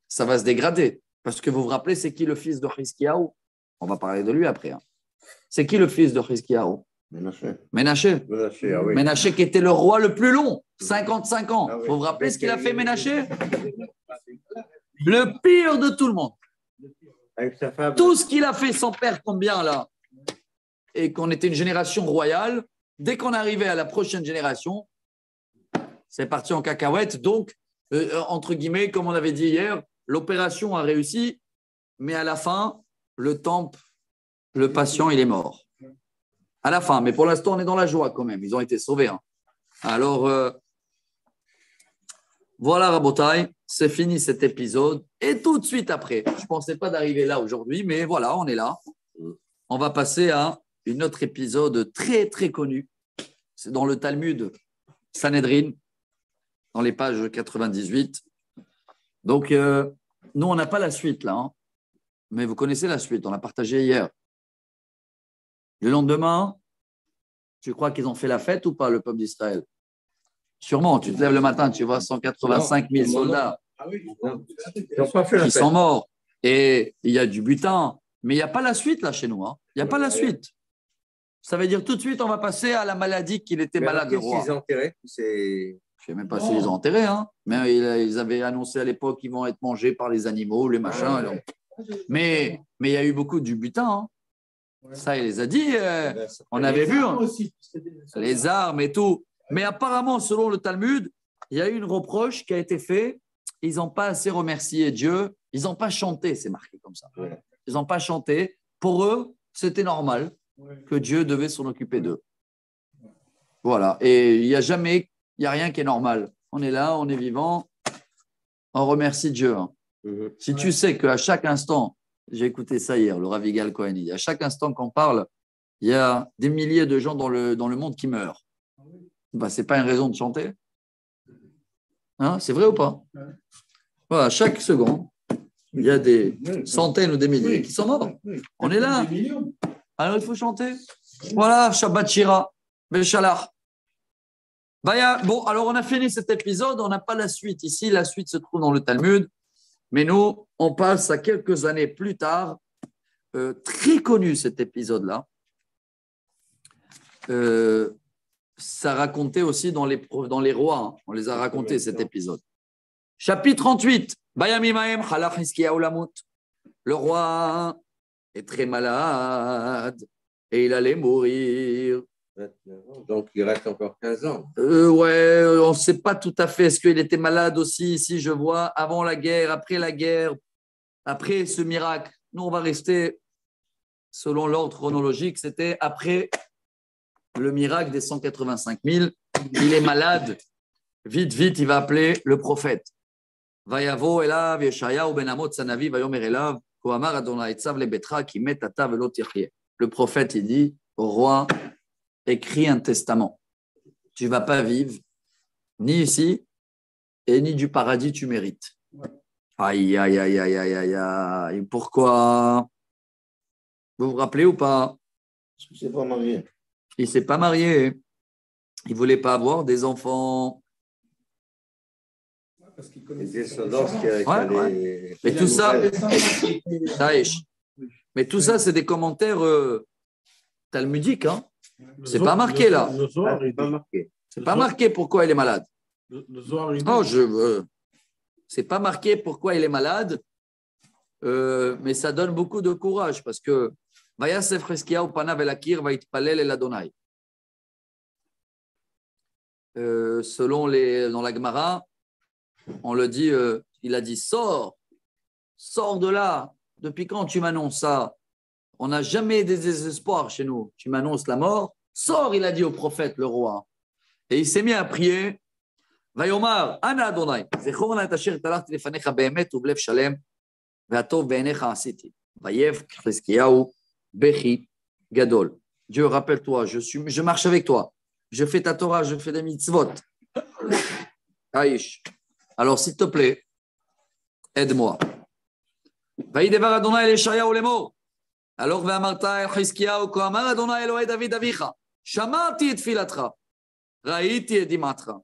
ça va se dégrader. Parce que vous vous rappelez, c'est qui le fils de Chizkiyahu? On va parler de lui après. Hein. C'est qui le fils de Chizkiyahu? Ménaché. Ah oui. Ménaché qui était le roi le plus long, 55 ans. Vous vous rappelez ce qu'il a fait, Ménaché? Le pire de tout le monde. Avec sa femme. Tout ce qu'il a fait, son père, combien là? Et qu'on était une génération royale, dès qu'on arrivait à la prochaine génération, c'est parti en cacahuète. Donc, entre guillemets, comme on avait dit hier, l'opération a réussi, mais à la fin, le temple, le patient, il est mort. À la fin, mais pour l'instant, on est dans la joie quand même. Ils ont été sauvés. Hein. Alors, Voilà, Rabotai, c'est fini cet épisode. Et tout de suite après, je ne pensais pas d'arriver là aujourd'hui, mais voilà, on est là. On va passer à un autre épisode très, très connu. C'est dans le Talmud Sanhedrin, dans les pages 98. Donc, nous, on n'a pas la suite là, hein. Mais vous connaissez la suite, on l'a partagé hier. Le lendemain, tu crois qu'ils ont fait la fête ou pas, le peuple d'Israël? Sûrement, tu te lèves le matin, tu vois 185 000 soldats qui sont morts. Et il y a du butin. Mais il n'y a pas la suite là chez nous. Hein. Il n'y a pas la suite. Ça veut dire tout de suite, on va passer à la maladie qu'il était malade, le roi. Ils ont enterré, je ne sais même pas s'ils ont enterré. Hein. Mais ils avaient annoncé à l'époque qu'ils vont être mangés par les animaux, les machins. Donc. Mais il y a eu beaucoup du butin. Hein. Ça, il les a dit. On avait vu. Hein. Les armes et tout. Mais apparemment, selon le Talmud, il y a eu une reproche qui a été faite. Ils n'ont pas assez remercié Dieu. Ils n'ont pas chanté, c'est marqué comme ça. Ils n'ont pas chanté. Pour eux, c'était normal que Dieu devait s'en occuper d'eux. Voilà. Et il n'y a rien qui est normal. On est là, on est vivant. On remercie Dieu. Hein. Si tu sais qu'à chaque instant, j'ai écouté ça hier, le Rav Yigal Cohen, à chaque instant qu'on parle, il y a des milliers de gens dans le monde qui meurent. Ben, ce n'est pas une raison de chanter. Hein, c'est vrai ou pas? Voilà, chaque seconde, il y a des centaines ou des milliers qui sont morts. On est là. Alors, il faut chanter. Voilà, Shabbat Shira, Beshalach. Bon, alors on a fini cet épisode, on n'a pas la suite. Ici, la suite se trouve dans le Talmud. Mais nous, on passe à quelques années plus tard. Très connu cet épisode-là. Ça racontait aussi dans les rois. Hein. On les a racontés, cet épisode. Chapitre 38. Le roi est très malade et il allait mourir. Donc, il reste encore 15 ans. Ouais, on ne sait pas tout à fait. Est-ce qu'il était malade aussi? Ici, je vois avant la guerre, après ce miracle. Nous, on va rester selon l'ordre chronologique. C'était après le miracle des 185 000. Il est malade. Vite, il va appeler le prophète. Vayavo elav Yeshayahu ben Amot Sanavi vayomer elav koamar Adonai tzav lebetra ki met ata velo tirchie. Le prophète, il dit au roi, écris un testament. Tu ne vas pas vivre ni ici et ni du paradis tu mérites. Aïe. Pourquoi? Vous vous rappelez ou pas? Il ne s'est pas marié. Il ne s'est pas marié. Il ne voulait pas avoir des enfants. Les descendants qui ouais. Mais tout ça, mais tout ça, c'est des commentaires talmudiques. Hein. C'est pas marqué là. C'est pas marqué pourquoi il est malade. Non, c'est pas marqué pourquoi il est malade, mais ça donne beaucoup de courage parce que Vayasef Chizkiyahu panav el akir vayitpalel el Adonai. Selon dans la Gemara, on le dit, il a dit sors de là. Depuis quand tu m'annonces ça? On n'a jamais des désespoirs chez nous. Tu m'annonces la mort. Sors, il a dit au prophète, le roi. Et il s'est mis à prier. Vayomar, Ana Adonai, zechor et asher talachti lefanecha beemet ublev shalem, ve'atov be'enecha asiti. Vayev Chizkiyahu bechi gadol. Dieu, rappelle-toi, je marche avec toi. Je fais ta Torah, je fais des mitzvot. Aïch. Alors, s'il te plaît, aide-moi. Vayidevar Adonai el Yeshayahu lemor. Alors, ve'amarta el Chizkiyahu ko amar Adonai Elohei David avicha. Shamati et filatcha. Raïti et dimatra.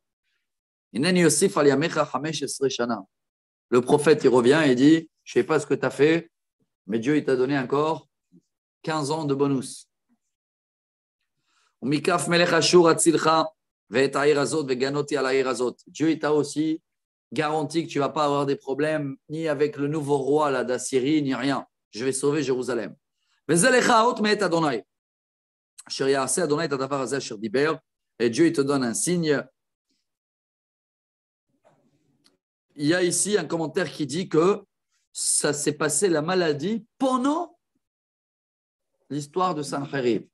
Ineni yosif al yamecha 15 shana. Le prophète, il revient et dit, je ne sais pas ce que tu as fait, mais Dieu, il t'a donné encore 15 ans de bonus. Umikaf melech Ashur atzilcha ve'et ha'ir hazot ve'ganoti al ha'ir hazot. Dieu, il t'a aussi garanti que tu ne vas pas avoir des problèmes ni avec le nouveau roi là, d'Assyrie, ni rien. Je vais sauver Jérusalem. Ve'zelecha ha'ot me'et Adonai. Asher ya'aseh Adonai et hadavar hazeh asher diber. Et Dieu, il te donne un signe. Il y a ici un commentaire qui dit que ça s'est passé la maladie pendant l'histoire de Sanherib.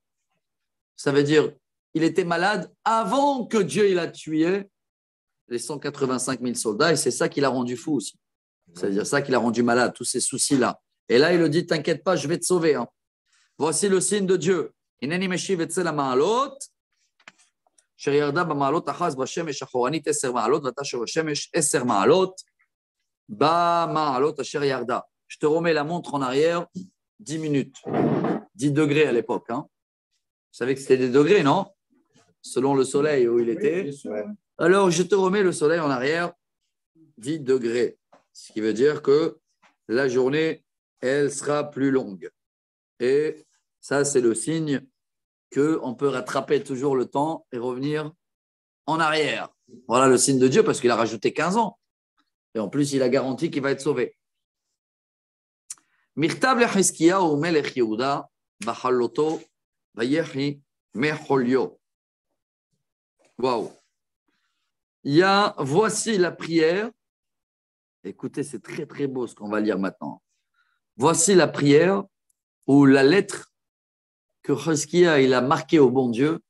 Ça veut dire il était malade avant que Dieu il a tué les 185 000 soldats et c'est ça qui l'a rendu fou aussi. C'est-à-dire ça qui l'a rendu malade, tous ces soucis-là. Et là, il lui dit, t'inquiète pas, je vais te sauver. Hein. Voici le signe de Dieu. Ineni meshiv etzel ha'ma'alot, אשר ירדה במעלות אחז בשמש אחורנית 10 מעלות, ותשב בשמש 10 מעלות, במעלות אשר ירדה. Je te remets la montre en arrière, 10 minutes, 10 degrés à l'époque. Hein. Vous savez que c'était des degrés, non? Selon le soleil où il était. Alors, je te remets le soleil en arrière, 10 degrés. Ce qui veut dire que la journée, elle sera plus longue. Et ça, c'est le signe qu'on peut rattraper toujours le temps et revenir en arrière. Voilà le signe de Dieu parce qu'il a rajouté 15 ans. Et en plus, il a garanti qu'il va être sauvé. Mirtav lechiskiyahu melech Yehuda bachaloto vayechi mecholio. Waouh. Il y a, voici la prière. Écoutez, c'est très très beau ce qu'on va lire maintenant. Voici la prière ou la lettre que Cheskia il a marqué au bon Dieu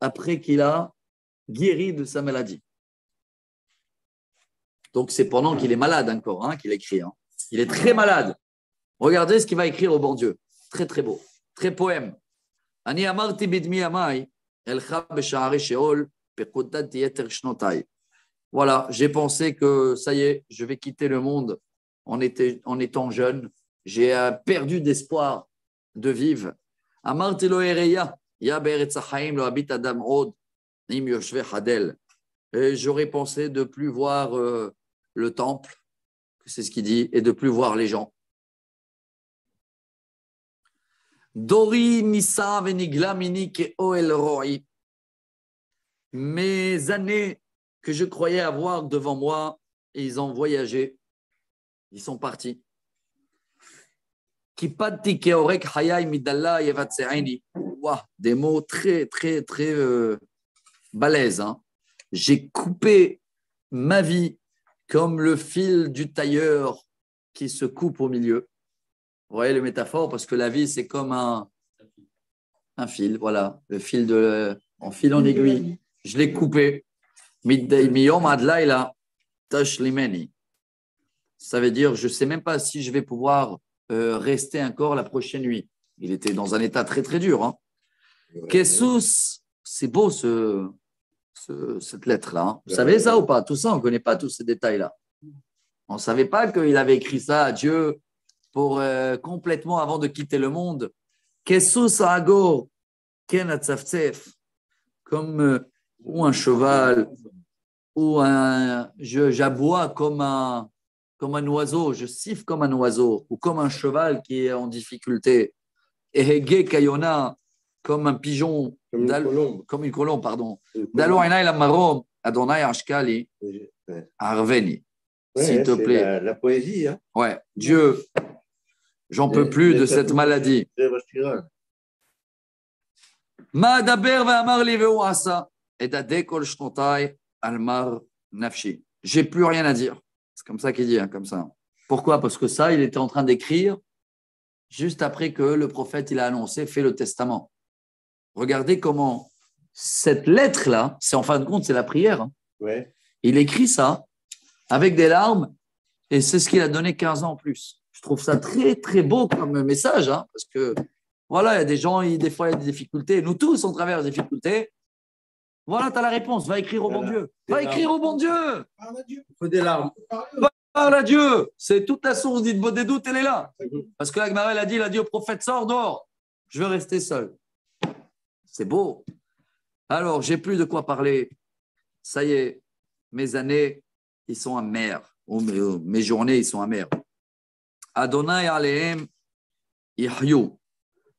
après qu'il a guéri de sa maladie. Donc c'est pendant qu'il est malade encore hein, qu'il écrit. Hein. Il est très malade. Regardez ce qu'il va écrire au bon Dieu. Très très beau, très poème. Ani amarti bidmi amai elcha b'sha'arei sheol pekodati yeter shnotai. Voilà, j'ai pensé que ça y est, je vais quitter le monde en étant jeune. J'ai perdu d'espoir de vivre. Amarti lo ereya ya be'eretz hachaim lo habit adam od im yoshvei hadel. Et j'aurais pensé de plus voir le temple, c'est ce qu'il dit, et de plus voir les gens. Dori nisa venigla mini ke oel roi. Mes années que je croyais avoir devant moi, ils ont voyagé, ils sont partis. Des mots très, très, très balèzes. Hein. J'ai coupé ma vie comme le fil du tailleur qui se coupe au milieu. Vous voyez le métaphore? Parce que la vie, c'est comme un fil, voilà, le fil en fil en aiguille. Je l'ai coupé. Ça veut dire, je ne sais même pas si je vais pouvoir rester encore la prochaine nuit. Il était dans un état très, très dur. Hein. Kessus, c'est beau cette lettre-là. Hein. Vous savez ça ou pas? Tout ça, on ne connaît pas tous ces détails-là. On ne savait pas qu'il avait écrit ça à Dieu pour complètement avant de quitter le monde. Kessus agor ken atzaftzef, comme ou un cheval, ou j'aboie comme un oiseau, je siffle comme un oiseau, ou comme un cheval qui est en difficulté. Ehege kayona, comme un pigeon, comme une colombe, pardon. Dalo enai la marom, Adonai ashkali, arveni. S'il te plaît. La poésie. Hein. Ouais, Dieu, j'en peux plus de cette maladie. Ma daber ve'amar li ve'uasa. J'ai plus rien à dire. C'est comme ça qu'il dit, hein, comme ça. Pourquoi? Parce que ça, il était en train d'écrire juste après que le prophète il a annoncé, fait le testament. Regardez comment cette lettre-là, c'est en fin de compte, c'est la prière. Hein. Ouais. Il écrit ça avec des larmes et c'est ce qu'il a donné 15 ans en plus. Je trouve ça très, très beau comme message hein, parce que voilà, il y a des gens, des fois, il y a des difficultés. Nous tous, on traverse des difficultés. Voilà, tu as la réponse. Va écrire au bon Dieu. Va écrire au bon Dieu. Parle à Dieu. Il faut des larmes. Parle à Dieu. C'est toute la source des doutes, elle est là. Parce que l'Agmarel a dit au prophète, sors dehors. Je veux rester seul. C'est beau. Alors, j'ai plus de quoi parler. Ça y est, mes années, ils sont amères. Mes journées, ils sont amères. Adonai alehem ihyu.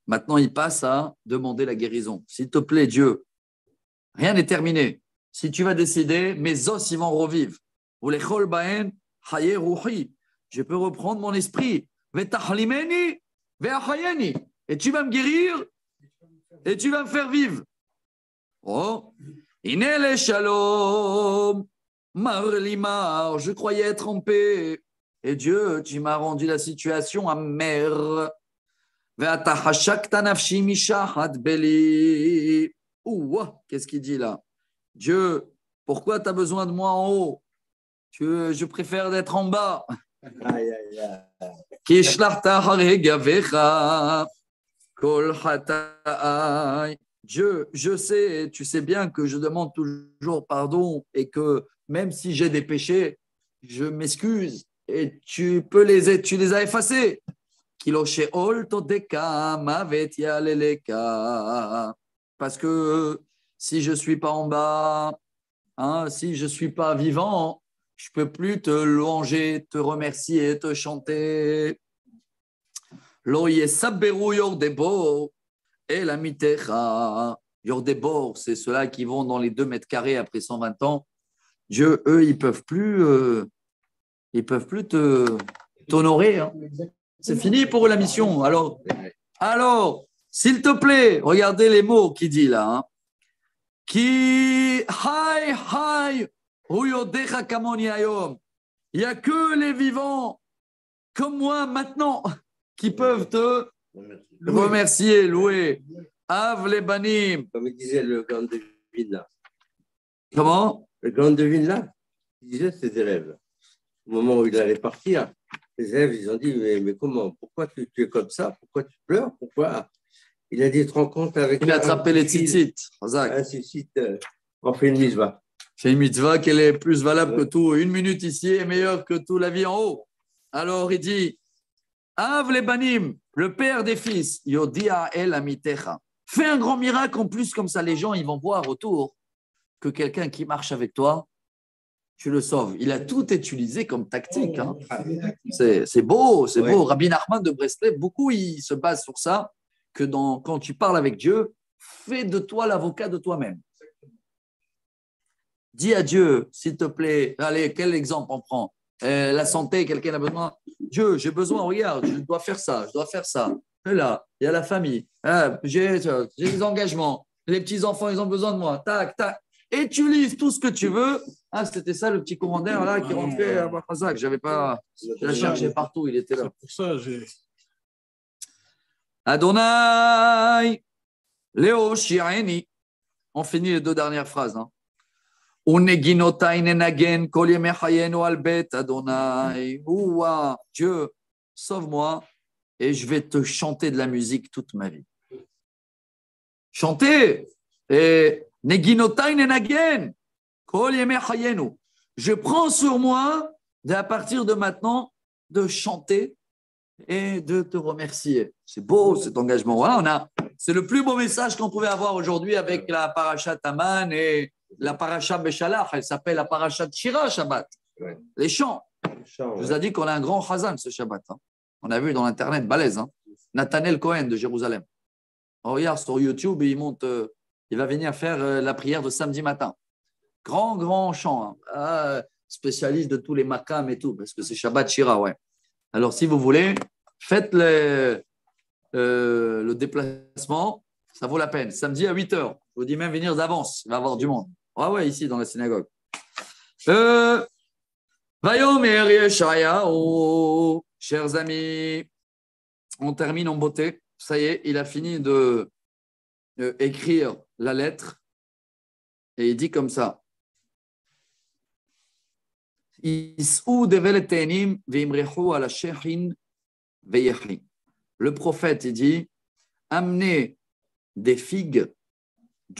Maintenant, il passe à demander la guérison. S'il te plaît, Dieu, rien n'est terminé. Si tu vas décider, mes os, ils vont revivre. Je peux reprendre mon esprit. Et tu vas me guérir et tu vas me faire vivre. Oh, Inele shalom, marlimar, je croyais être en paix. Et Dieu, tu m'as rendu la situation amère. Qu'est-ce qu'il dit là? Dieu, pourquoi tu as besoin de moi en haut? Je préfère d'être en bas. Aïe, aïe, aïe. Dieu, je sais, tu sais bien que je demande toujours pardon et que même si j'ai des péchés, je m'excuse et tu les as effacés. Parce que si je ne suis pas en bas, hein, si je ne suis pas vivant, je ne peux plus te louanger, te remercier, te chanter. Lo yesaberu yordebo et la mitecha. Yordebo, c'est ceux-là qui vont dans les 2 mètres carrés après 120 ans. Dieu, eux, ils peuvent plus t'honorer. Hein. C'est fini pour eux la mission. Alors, s'il te plaît, regardez les mots qu'il dit là. Hein. Ki hai hai huyodecha kamoni hayom. Il n'y a que les vivants comme moi maintenant qui peuvent te remercier, louer. Av les banim. Comme il disait le grand de Vilna. Comment? Le grand de Vilna, il disait à ses élèves, au moment où il allait partir, les élèves, ils ont dit, mais comment? Pourquoi tu es comme ça? Pourquoi tu pleures? Pourquoi? Il a dit, tu te rends compte avec... Il a attrapé les tzitzit. Un tzitzit, on fait une mitzvah. C'est une mitzvah qu'elle est plus valable que tout. 1 minute ici est meilleure que tout la vie en haut. Alors il dit, Av les banim, le père des fils, Yodia el amitecha. Fais un grand miracle en plus, comme ça les gens ils vont voir autour que quelqu'un qui marche avec toi, tu le sauves. Il a tout utilisé comme tactique. Hein. C'est beau, c'est beau. Rabbi Nachman de Breslev, beaucoup ils se basent sur ça, que quand tu parles avec Dieu, fais de toi l'avocat de toi-même. Dis à Dieu, s'il te plaît, allez, quel exemple on prend? La santé, quelqu'un a besoin. Dieu, j'ai besoin, regarde, je dois faire ça, je dois faire ça. Et là, il y a la famille, j'ai des engagements, les petits-enfants, ils ont besoin de moi, tac, tac. Et tu lises tout ce que tu veux. Ah, c'était ça le petit commandeur là qui rentrait à Bafazak. J'avais pas, je la cherchais partout, il était là. Pour ça, j'ai. Adonai, Léo Shireni. On finit les 2 dernières phrases. Hein. Ouah, Dieu, sauve-moi et je vais te chanter de la musique toute ma vie. Chanter et je prends sur moi, à partir de maintenant, de chanter et de te remercier. C'est beau cet engagement. Voilà, c'est le plus beau message qu'on pouvait avoir aujourd'hui avec la parashat Aman et la parashat Beshalach. Elle s'appelle la parashat Shira Shabbat. Ouais. Les chants. Je vous ai dit qu'on a un grand chazan ce Shabbat. Hein. On a vu dans l'internet, balèze. Hein. Nathaniel Cohen de Jérusalem. On regarde sur YouTube et il va venir faire la prière de samedi matin. Grand chant. Hein. Spécialiste de tous les makam et tout, parce que c'est Shabbat Shira, ouais. Alors, si vous voulez, faites le déplacement, ça vaut la peine. Samedi à 8h. Je vous dis même venir d'avance, il va y avoir du monde. Ouais, ici, dans la synagogue. Vayomer Yeshayahu, chers amis, on termine en beauté. Ça y est, il a fini de écrire la lettre et il dit comme ça. Le prophète, il dit, amenez des figues,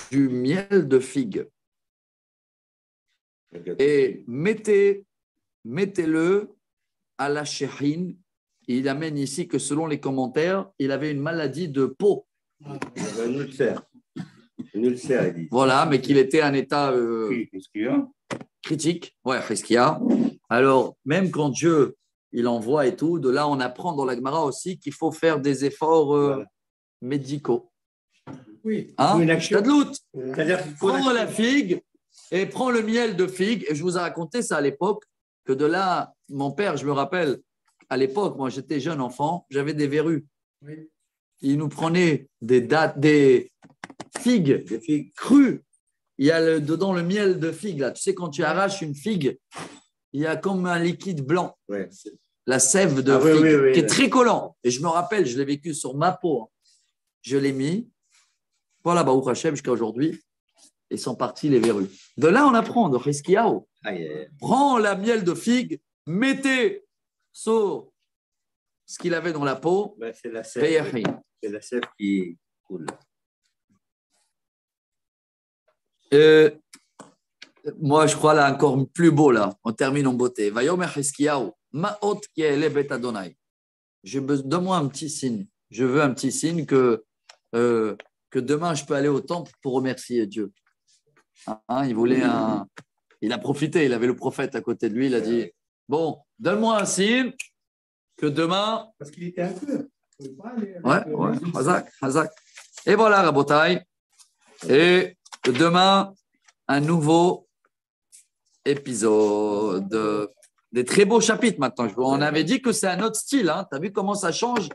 du miel de figue, et mettez-le à la shechin. Il amène ici que selon les commentaires, il avait une maladie de peau. Un ulcère. Un ulcère, il dit. Voilà, mais qu'il était en état critique. Ouais, Chizkia. Alors, même quand Dieu, il envoie et tout, de là, on apprend dans la Gemara aussi qu'il faut faire des efforts médicaux. Oui, hein? Une action. C'est-à-dire prends la figue et prends le miel de figue. Et je vous ai raconté ça à l'époque, que de là, mon père, je me rappelle, à l'époque, moi j'étais jeune enfant, j'avais des verrues. Oui. Il nous prenait des figues crues. Il y a dedans le miel de figue. Là. Tu sais, quand tu arraches une figue, il y a comme un liquide blanc. Ouais. La sève de figue, qui est très collant. Et je me rappelle, je l'ai vécu sur ma peau. Je l'ai mis. Voilà, Baruch Hashem, jusqu'à aujourd'hui. et sont partis les verrues. De là, on apprend de Hiskiyahu. Prends la miel de figue, mettez sur ce qu'il avait dans la peau. Ben, c'est la sève. C'est la sève qui coule. Moi, je crois là encore plus beau là. On termine en beauté. Vayomer Hiskiyahu, ma'ot ki'ele bet Adonai. Donne-moi un petit signe. Je veux un petit signe que demain je peux aller au temple pour remercier Dieu. Hein, il a profité. Il avait le prophète à côté de lui. Il a dit bon, donne-moi un signe que demain. Parce qu'il était un peu. Ouais. Hazak. Et voilà, Rabotai. Et demain, un nouveau épisode. Des très beaux chapitres maintenant. On avait dit que c'est un autre style. Hein. Tu as vu comment ça change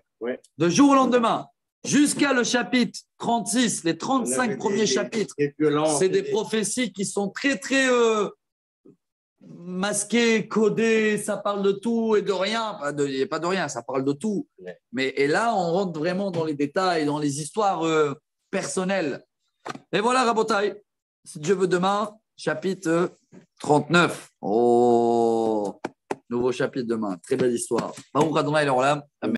de jour au lendemain. Jusqu'à le chapitre 36, les 35 premiers chapitres, c'est des prophéties qui sont très, très masquées, codées. Ça parle de tout et de rien. Il n'y a pas de rien, ça parle de tout. Et là, on rentre vraiment dans les détails, dans les histoires personnelles. Et voilà, Rabotai. Si Dieu veut demain, chapitre 39. Oh, nouveau chapitre demain. Très belle histoire. Baruch Adonai l'Olam. Amen.